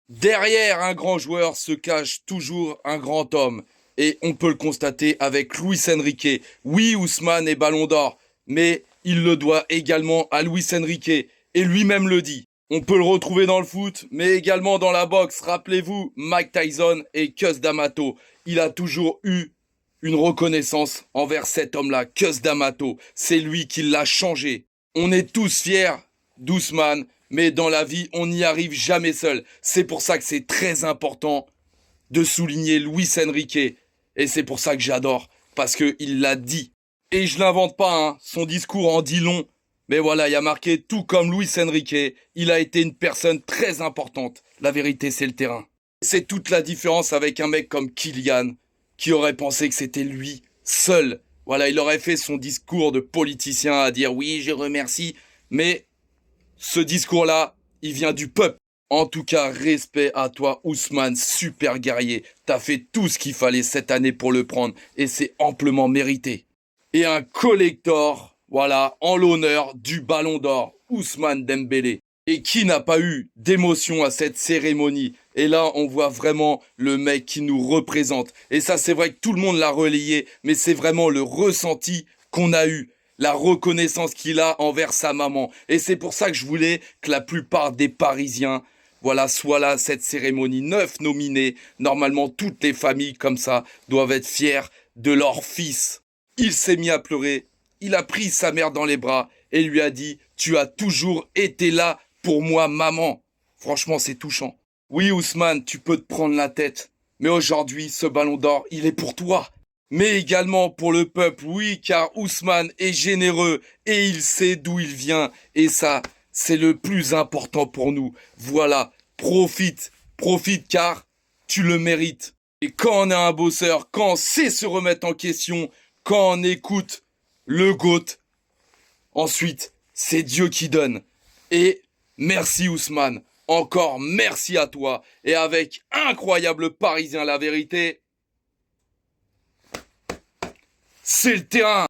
Derrière un grand joueur se cache toujours un grand homme. Et on peut le constater avec Luis Enrique. Oui, Ousmane est ballon d'or, mais il le doit également à Luis Enrique. Et lui-même le dit. On peut le retrouver dans le foot, mais également dans la boxe. Rappelez-vous, Mike Tyson et Cus D'Amato. Il a toujours eu une reconnaissance envers cet homme-là, Cus D'Amato. C'est lui qui l'a changé. On est tous fiers d'Ousmane, mais dans la vie, on n'y arrive jamais seul. C'est pour ça que c'est très important de souligner Luis Enrique. Et c'est pour ça que j'adore, parce qu'il l'a dit. Et je l'invente pas, hein. Son discours en dit long. Mais voilà, il y a marqué tout comme Luis Enrique, il a été une personne très importante. La vérité, c'est le terrain. C'est toute la différence avec un mec comme Kylian, qui aurait pensé que c'était lui, seul. Voilà, il aurait fait son discours de politicien à dire oui, je remercie. Mais ce discours-là, il vient du peuple. En tout cas, respect à toi, Ousmane, super guerrier. T'as fait tout ce qu'il fallait cette année pour le prendre, et c'est amplement mérité. Et un collector, voilà, en l'honneur du Ballon d'Or, Ousmane Dembélé. Et qui n'a pas eu d'émotion à cette cérémonie? Et là, on voit vraiment le mec qui nous représente. Et ça, c'est vrai que tout le monde l'a relayé, mais c'est vraiment le ressenti qu'on a eu. La reconnaissance qu'il a envers sa maman. Et c'est pour ça que je voulais que la plupart des Parisiens, voilà, soient là à cette cérémonie. 9 nominés. Normalement, toutes les familles comme ça doivent être fières de leur fils. Il s'est mis à pleurer. Il a pris sa mère dans les bras et lui a dit « Tu as toujours été là pour moi, maman. » Franchement, c'est touchant. Oui, Ousmane, tu peux te prendre la tête. Mais aujourd'hui, ce ballon d'or, il est pour toi. Mais également pour le peuple, oui, car Ousmane est généreux et il sait d'où il vient. Et ça, c'est le plus important pour nous. Voilà, profite, profite car tu le mérites. Et quand on est un bosseur, quand on sait se remettre en question, quand on écoute le GOAT, ensuite, c'est Dieu qui donne. Et merci Ousmane, encore merci à toi. Et avec incroyable Parisien, la vérité, c'est le terrain.